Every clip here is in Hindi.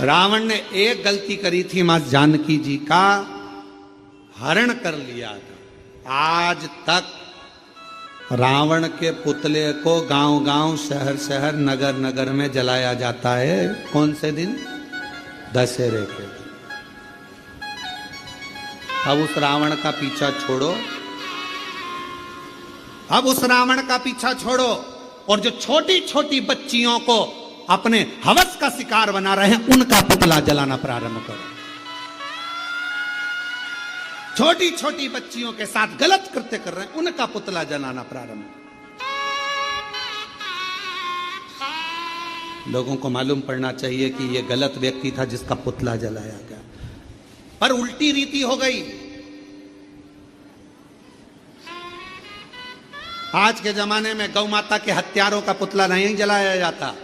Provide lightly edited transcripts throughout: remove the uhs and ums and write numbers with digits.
रावण ने एक गलती करी थी, मां जानकी जी का हरण कर लिया था। आज तक रावण के पुतले को गांव गांव, शहर शहर, नगर नगर में जलाया जाता है। कौन से दिन? दशहरे के दिन। अब उस रावण का पीछा छोड़ो, अब उस रावण का पीछा छोड़ो और जो छोटी छोटी बच्चियों को अपने हवस का शिकार बना रहे हैं उनका पुतला जलाना प्रारंभ करो। छोटी छोटी बच्चियों के साथ गलत कृत्य कर रहे हैं उनका पुतला जलाना प्रारंभ। लोगों को मालूम पड़ना चाहिए कि यह गलत व्यक्ति था जिसका पुतला जलाया गया, पर उल्टी रीति हो गई। आज के जमाने में गौ माता के हत्यारों का पुतला नहीं जलाया जाता।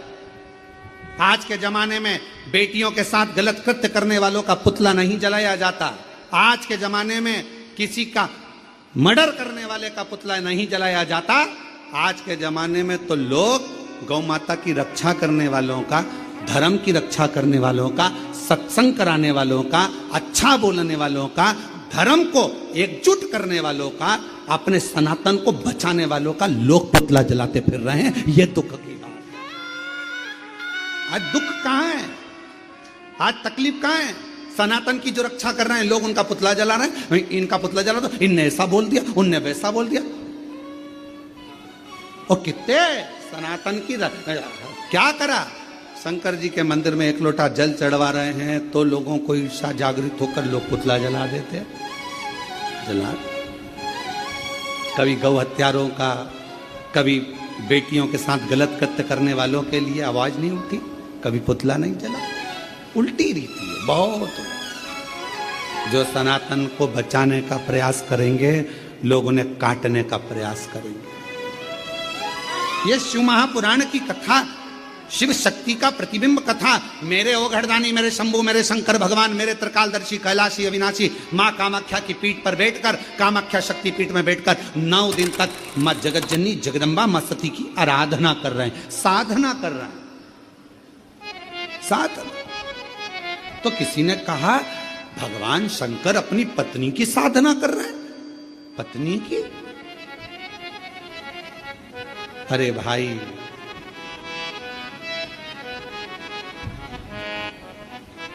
आज के जमाने में बेटियों के साथ गलत कृत्य करने वालों का पुतला नहीं जलाया जाता। आज के जमाने में किसी का मर्डर करने वाले का पुतला नहीं जलाया जाता। आज के जमाने में तो लोग गौ माता की रक्षा करने वालों का, धर्म की रक्षा करने वालों का, सत्संग कराने वालों का, अच्छा बोलने वालों का, धर्म को एकजुट करने वालों का, अपने सनातन को बचाने वालों का लोग पुतला जलाते फिर रहे हैं। यह दुख की बात है। आज दुख कहां है? आज तकलीफ कहां है? सनातन की जो रक्षा कर रहे हैं लोग उनका पुतला जला रहे हैं। इनका पुतला जला दो, इनने ऐसा बोल दिया, उनने वैसा बोल दिया। और कितने सनातन की क्या करा? शंकर जी के मंदिर में एक लोटा जल चढ़वा रहे हैं तो लोगों को ईर्षा जागृत होकर लोग पुतला जला देते, जला। कभी गौ हत्यारों का, कभी बेटियों के साथ गलत कृत्य करने वालों के लिए आवाज नहीं उठी, कभी पुतला नहीं जला। उल्टी रीति है बहुत। जो सनातन को बचाने का प्रयास करेंगे लोग उन्हें काटने का प्रयास करेंगे। यह शिव महापुराण की कथा, शिव शक्ति का प्रतिबिंब कथा। मेरे ओघड़दानी, मेरे शंभु, मेरे शंकर भगवान, मेरे त्रिकालदर्शी, कैलाशी, अविनाशी मां कामाख्या की पीठ पर बैठकर, कामाख्या शक्ति पीठ में बैठकर 9 दिन तक मां जगतजननी जगदम्बा मां सती की आराधना कर रहे हैं, साधना कर रहे हैं, साधना। तो किसी ने कहा भगवान शंकर अपनी पत्नी की साधना कर रहे हैं। पत्नी की? अरे भाई,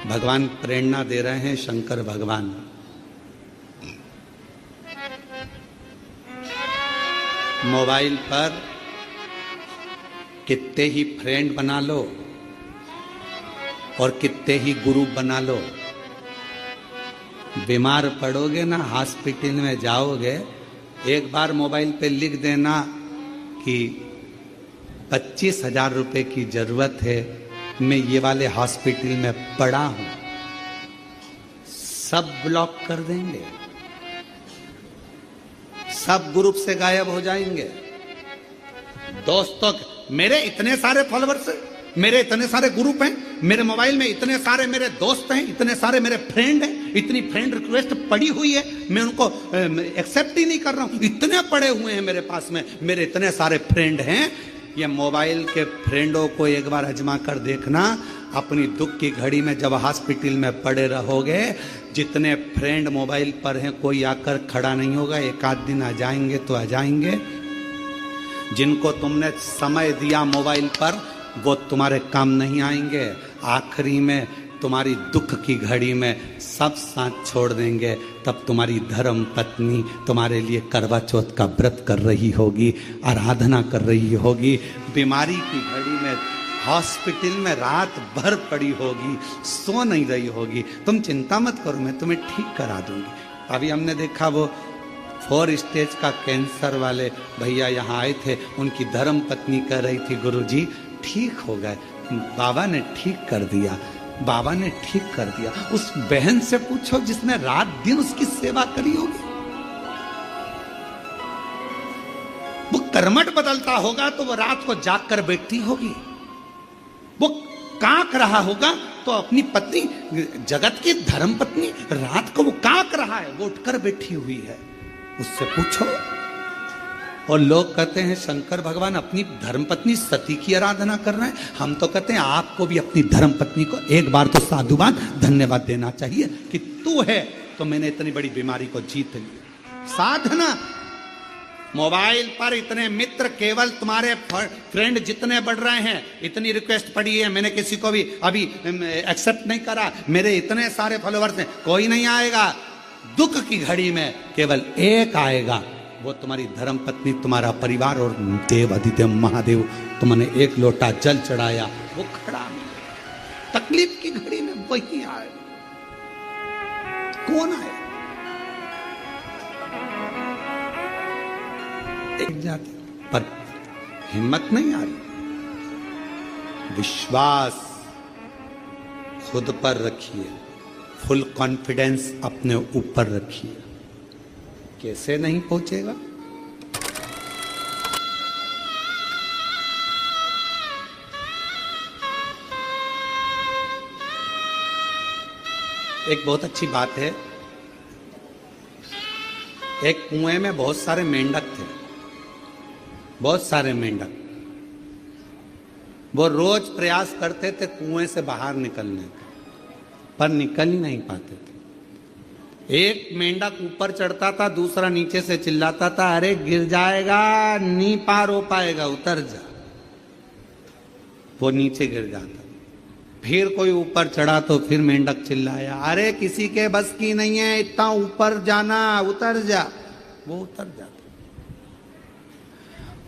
भगवान प्रेरणा दे रहे हैं, शंकर भगवान। मोबाइल पर कितने ही फ्रेंड बना लो और कितने ही ग्रुप बना लो, बीमार पड़ोगे ना, हॉस्पिटल में जाओगे, एक बार मोबाइल पे लिख देना कि 25,000 रुपए की जरूरत है, मैं ये वाले हॉस्पिटल में पड़ा हूं, सब ब्लॉक कर देंगे, सब ग्रुप से गायब हो जाएंगे। दोस्तों, मेरे इतने सारे फॉलोअर्स, मेरे इतने सारे ग्रुप हैं, मेरे मोबाइल में इतने सारे मेरे दोस्त हैं, इतने सारे मेरे फ्रेंड हैं, इतनी फ्रेंड रिक्वेस्ट पड़ी हुई है, मैं उनको एक्सेप्ट ही नहीं कर रहा हूं। इतने पड़े हुए हैं मेरे पास में, मेरे इतने सारे फ्रेंड हैं। ये मोबाइल के फ्रेंडों को एक बार आजमा कर देखना। अपनी दुख की घड़ी में जब हॉस्पिटल में पड़े रहोगे, जितने फ्रेंड मोबाइल पर हैं कोई आकर खड़ा नहीं होगा। एक आध दिन आ जाएंगे तो आ जाएंगे। जिनको तुमने समय दिया मोबाइल पर वो तुम्हारे काम नहीं आएंगे। आखिरी में तुम्हारी दुख की घड़ी में सब साथ छोड़ देंगे। तब तुम्हारी धर्म पत्नी तुम्हारे लिए करवा चौथ का व्रत कर रही होगी, आराधना कर रही होगी, बीमारी की घड़ी में हॉस्पिटल में रात भर पड़ी होगी, सो नहीं रही होगी। तुम चिंता मत करो, मैं तुम्हें ठीक करा दूंगी। अभी हमने देखा वो 4 स्टेज का कैंसर वाले भैया यहाँ आए थे, उनकी धर्म पत्नी कह रही थी गुरुजी ठीक हो गए, बाबा ने ठीक कर दिया, बाबा ने ठीक कर दिया। उस बहन से पूछो जिसने रात दिन उसकी सेवा करी होगी। वो कर्मठ बदलता होगा तो वो रात को जाग कर बैठती होगी। वो कांक रहा होगा तो अपनी पत्नी, जगत की धर्म पत्नी, रात को वो कांक रहा है, वो उठकर बैठी हुई है। उससे पूछो। और लोग कहते हैं शंकर भगवान अपनी धर्मपत्नी सती की आराधना कर रहे हैं। हम तो कहते हैं आपको भी अपनी धर्मपत्नी को एक बार तो साधुवाद धन्यवाद देना चाहिए कि तू है तो मैंने इतनी बड़ी बीमारी को जीत लिया। साधना, मोबाइल पर इतने मित्र, केवल तुम्हारे फ्रेंड जितने बढ़ रहे हैं, इतनी रिक्वेस्ट पड़ी है, मैंने किसी को भी अभी एक्सेप्ट नहीं करा, मेरे इतने सारे फॉलोअर्स हैं, कोई नहीं आएगा। दुख की घड़ी में केवल एक आएगा, वो तुम्हारी धर्मपत्नी, तुम्हारा परिवार और देव अधिदेव महादेव। तुमने एक लोटा जल चढ़ाया, वो खड़ा मिलेगा। तकलीफ की घड़ी में वही आएगा। कौन आएगा? एक जाती, पर हिम्मत नहीं आ रही। विश्वास खुद पर रखिए, फुल कॉन्फिडेंस अपने ऊपर रखिए। कैसे नहीं पहुंचेगा? एक बहुत अच्छी बात है, एक कुएं में बहुत सारे मेंढक थे, बहुत सारे मेंढक। वो रोज प्रयास करते थे कुएं से बाहर निकलने का, पर निकल ही नहीं पाते थे। एक मेंढक ऊपर चढ़ता था, दूसरा नीचे से चिल्लाता था, अरे गिर जाएगा, नहीं पार हो पाएगा, उतर जा। वो नीचे गिर जाता। फिर कोई ऊपर चढ़ा तो फिर मेंढक चिल्लाया, अरे किसी के बस की नहीं है इतना ऊपर जाना, उतर जा। वो उतर जाता।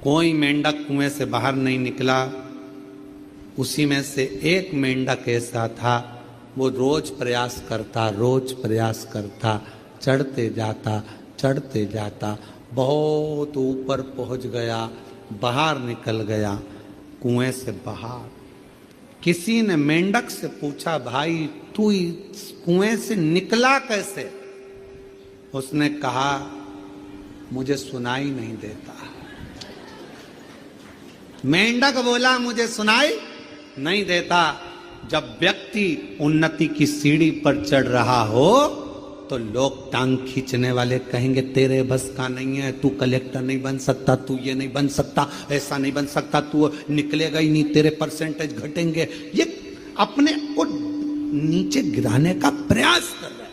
कोई मेंढक कुएं से बाहर नहीं निकला। उसी में से एक मेंढक ऐसा था, वो रोज प्रयास करता, चढ़ते जाता, बहुत ऊपर पहुंच गया, बाहर निकल गया कुएं से बाहर। किसी ने मेंढक से पूछा, भाई तू इस कुएं से निकला कैसे? उसने कहा, मुझे सुनाई नहीं देता। मेंढक बोला, मुझे सुनाई नहीं देता। जब व्यक्ति उन्नति की सीढ़ी पर चढ़ रहा हो तो लोग टांग खींचने वाले कहेंगे, तेरे बस का नहीं है, तू कलेक्टर नहीं बन सकता, तू ये नहीं बन सकता, ऐसा नहीं बन सकता, तू निकलेगा ही नहीं, तेरे परसेंटेज घटेंगे। ये अपने को नीचे गिराने का प्रयास कर रहा है।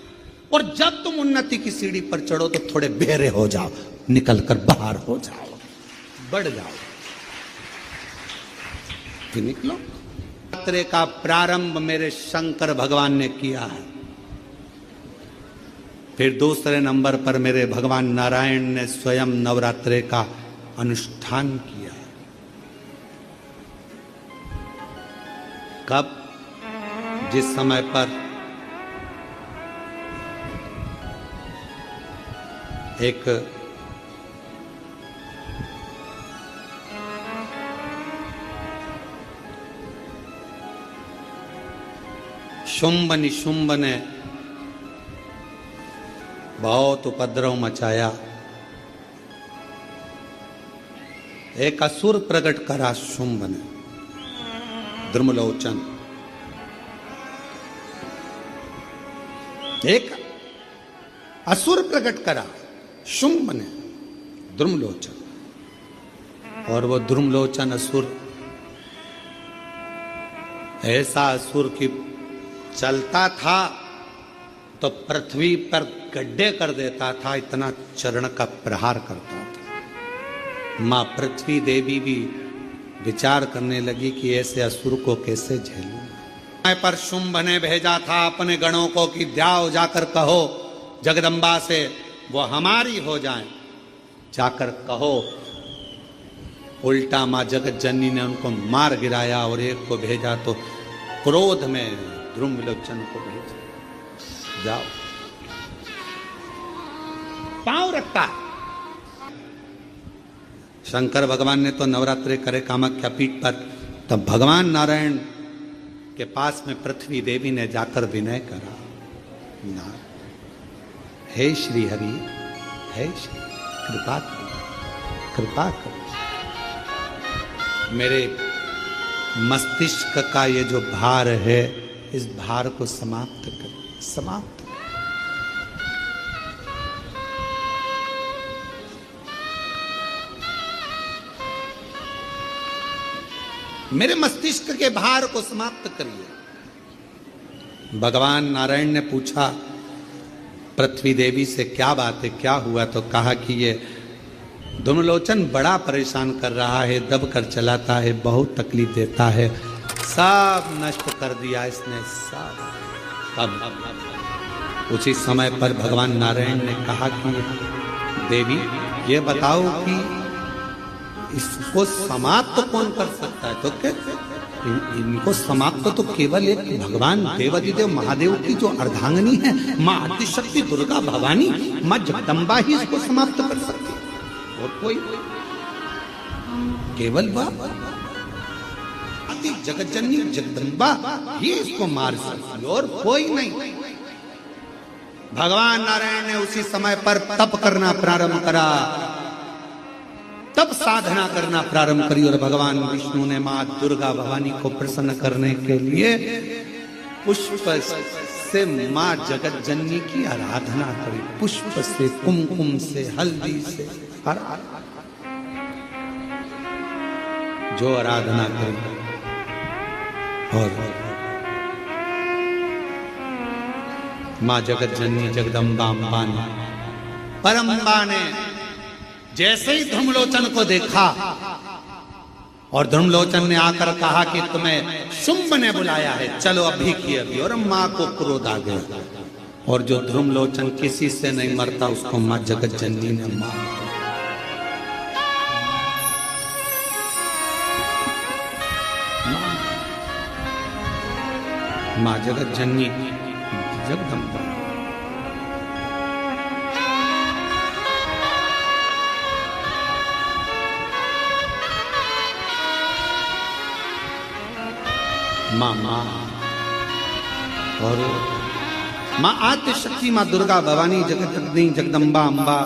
और जब तुम उन्नति की सीढ़ी पर चढ़ो तो थोड़े बेरे हो जाओ, निकल कर बाहर हो जाओ, बढ़ जाओ, फिर निकलो। नवरात्रे का प्रारंभ मेरे शंकर भगवान ने किया है। फिर दूसरे नंबर पर मेरे भगवान नारायण ने स्वयं नवरात्रे का अनुष्ठान किया। कब? जिस समय पर एक शुंभ निशुंभ ने बहुत उपद्रव मचाया। एक असुर प्रकट करा शुंभ ने, द्रुमलोचन। एक असुर प्रकट करा शुंभ ने, द्रुमलोचन। और वो द्रुमलोचन असुर ऐसा असुर की चलता था तो पृथ्वी पर गड्ढे कर देता था, इतना चरण का प्रहार करता था। मां पृथ्वी देवी भी विचार करने लगी कि ऐसे असुर को कैसे झेलूं। पर शुंभ ने भेजा था अपने गणों को कि जाओ, जाकर कहो जगदम्बा से वो हमारी हो जाए, जाकर कहो। उल्टा मां जगत जननी ने उनको मार गिराया और एक को भेजा तो क्रोध में द्रुमलोचन को भेजा, जाओ। पांव रखता। शंकर भगवान ने तो नवरात्रे करे कामाख्या पीठ पर, तब भगवान नारायण के पास में पृथ्वी देवी ने जाकर विनय करा, ना हे श्री हरि, हे श्री, कृपा करो, कृपा करो। मेरे मस्तिष्क का ये जो भार है, इस भार को समाप्त कर, समाप्त कर। मेरे मस्तिष्क के भार को समाप्त करिए। भगवान नारायण ने पूछा पृथ्वी देवी से, क्या बात है, क्या हुआ? तो कहा कि ये धूम्रलोचन बड़ा परेशान कर रहा है, दब कर चलाता है, बहुत तकलीफ देता है, सब नष्ट कर दिया इसने सब। तब उसी समय पर भगवान नारायण ने कहा कि देवी ये बताओ कि इसको समाप्त कौन कर सकता है? तो इनको समाप्त तो केवल एक भगवान देवादिदेव महादेव की जो अर्धांगिनी है माँ आदिशक्ति दुर्गा भवानी माँ जगदम्बा ही इसको समाप्त कर सकती है, और कोई केवल वह जगतजननी जगदम्बा ही इसको मार सकती, और कोई नहीं। भगवान नारायण ने उसी समय पर तप करना प्रारंभ करा, तब साधना करना प्रारंभ करी, और भगवान विष्णु ने मां दुर्गा भवानी को प्रसन्न करने के लिए पुष्प से मां जगत जननी की आराधना करी, पुष्प से, कुमकुम से, हल्दी से, हर जो आराधना करी। और मां जगत जननी जगदम्बा अम्बा ने, परम्बा ने जैसे ही धूम्रलोचन को देखा, और धूम्रलोचन ने आकर कहा कि तुम्हें शुंभ ने बुलाया है, चलो अभी की अभी, और मां को क्रोध आ गया, और जो धूम्रलोचन किसी से नहीं मरता उसको मां जगत जननी ने मार। मां जगत जननी जगदम्बा मां और मां आदिशक्ति मां दुर्गा भवानी जगत जननी जगदम्बा अम्बा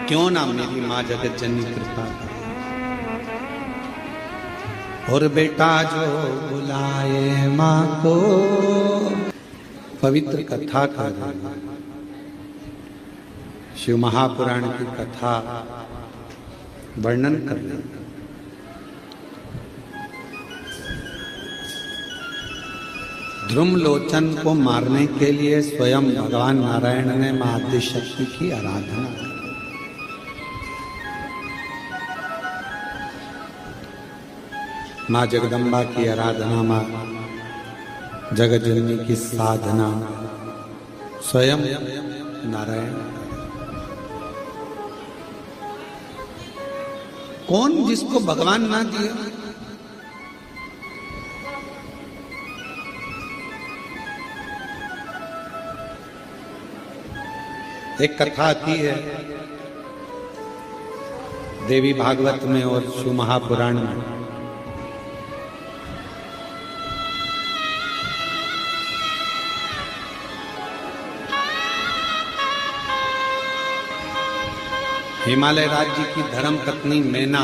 क्यों ना मेरी मां जगत जननी कृपा करे, और बेटा जो बुलाए मां को पवित्र कथा कर, शिव महापुराण की कथा वर्णन कर रहे। धूम्रलोचन को मारने के लिए स्वयं भगवान नारायण ने मां आदिशक्ति की आराधना की। मां जगदम्बा की आराधना, मां जगत जननी की साधना स्वयं नारायण। कौन जिसको भगवान ना दिया? एक कथा आती है देवी भागवत में और शिव महापुराण में। हिमालय राज्य की धर्म पत्नी मैना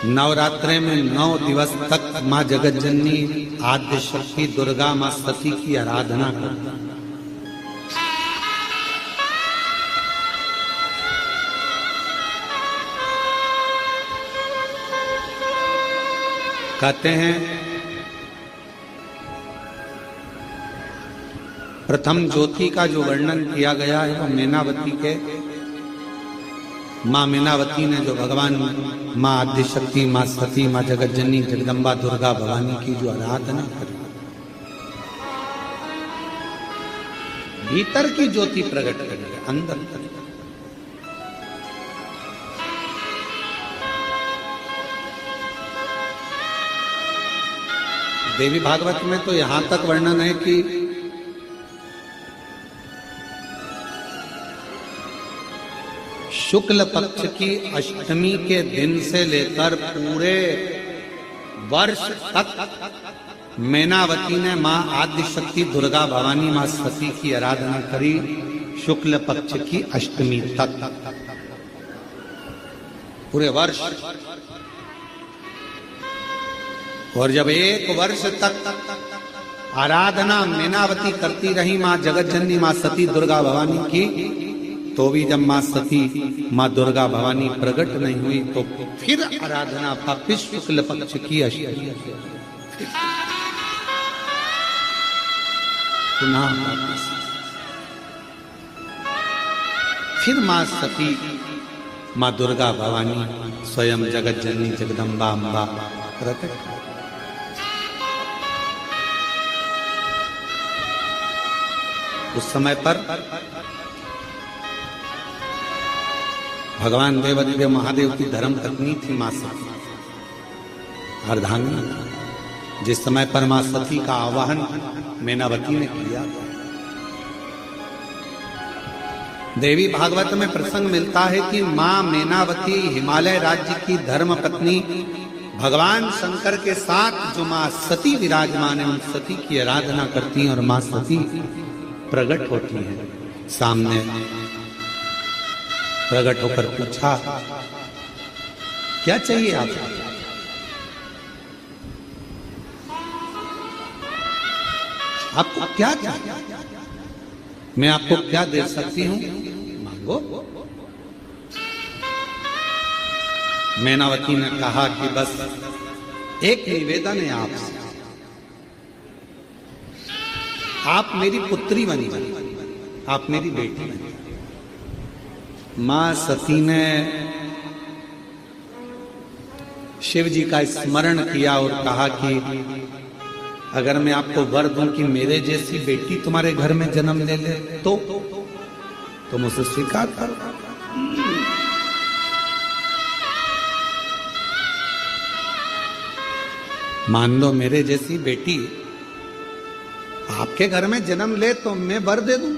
नवरात्रे में 9 दिवस तक मां जगत जननी आद्य शक्ति दुर्गा मां सती की आराधना करती। कहते हैं प्रथम ज्योति का जो वर्णन किया गया है वो मीनावती के, मां मीनावती ने जो भगवान मां आदिशक्ति मां सती मां जगत जननी जगदम्बा दुर्गा भवानी की जो आराधना करी, भीतर की ज्योति प्रकट करी, अंदर करी। देवी भागवत में तो यहां तक वर्णन है कि शुक्ल पक्ष की अष्टमी के दिन से लेकर पूरे वर्ष तक मैनावती ने मां आदिशक्ति दुर्गा भवानी मां सती की आराधना करी, शुक्ल पक्ष की अष्टमी तक पूरे वर्ष। और जब 1 वर्ष तक आराधना मैनावती करती रही मां जगत जननी मां सती दुर्गा भवानी की, तो भी जब मां सती मां दुर्गा भवानी प्रकट नहीं हुई तो फिर आराधना वापिस शुक्ल पक्ष की अष्टमी पुनः वापिस। फिर मां सती मां दुर्गा भवानी स्वयं जगत जननी जगदम्बा अम्बा प्रकट। उस समय पर भगवान देवादिदेव महादेव की धर्म पत्नी थी मां सती अर्धांगिनी। जिस समय पर मां सती का आवाहन मैनावती ने किया, देवी भागवत में प्रसंग मिलता है कि मां मैनावती हिमालय राज्य की धर्म पत्नी भगवान शंकर के साथ जो मां सती विराजमान है, उन सती की आराधना करती हैं और मां सती प्रकट होती है। सामने प्रकट होकर पूछा, क्या चाहिए आपको? आपको क्या चाहिए? मैं आपको क्या दे सकती हूं, मांगो। मैनावती ने कहा कि बस एक निवेदन है आपसे, आप मेरी पुत्री बनी, आप मेरी बेटी बनी। मां सती ने शिव जी का स्मरण किया और कहा कि अगर मैं आपको वर दूं कि मेरे जैसी बेटी तुम्हारे घर में जन्म ले ले तो तुम उसे स्वीकार करो। मान लो मेरे जैसी बेटी आपके घर में जन्म ले तो मैं वर दे दूं।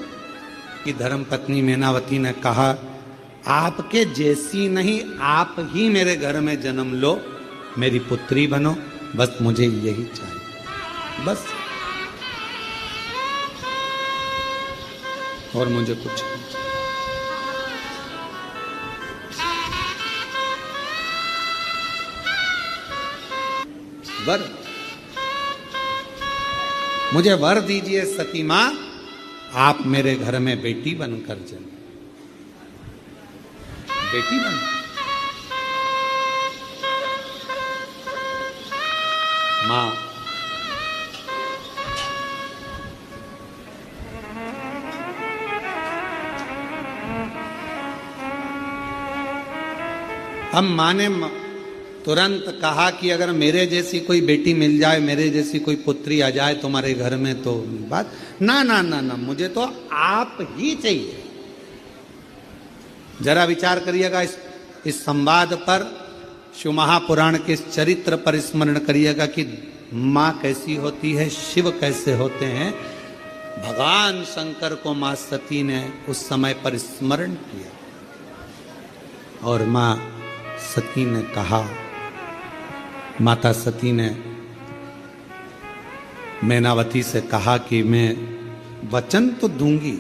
कि धर्म पत्नी मैनावती ने कहा, आपके जैसी नहीं, आप ही मेरे घर में जन्म लो, मेरी पुत्री बनो, बस मुझे यही चाहिए, बस, और मुझे कुछ नहीं चाहिए। वर, मुझे वर दीजिए सती मां, आप मेरे घर में बेटी बनकर जन्म, बेटी बन। मां हम मां ने तुरंत कहा कि अगर मेरे जैसी कोई बेटी मिल जाए, मेरे जैसी कोई पुत्री आ जाए तुम्हारे घर में तो बात ना ना ना ना, मुझे तो आप ही चाहिए। जरा विचार करिएगा इस संवाद पर, शिव महापुराण के इस चरित्र पर स्मरण करिएगा कि मां कैसी होती है, शिव कैसे होते हैं। भगवान शंकर को मां सती ने उस समय पर स्मरण किया और मां सती ने कहा, माता सती ने मैनावती से कहा कि मैं वचन तो दूंगी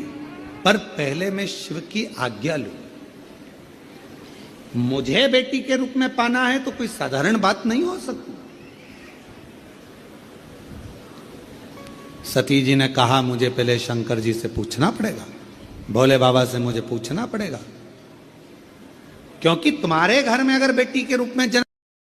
पर पहले मैं शिव की आज्ञा लूं। मुझे बेटी के रूप में पाना है तो कोई साधारण बात नहीं हो सकती। सती जी ने कहा, मुझे पहले शंकर जी से पूछना पड़ेगा, भोले बाबा से मुझे पूछना पड़ेगा, क्योंकि तुम्हारे घर में अगर बेटी के रूप में जन्म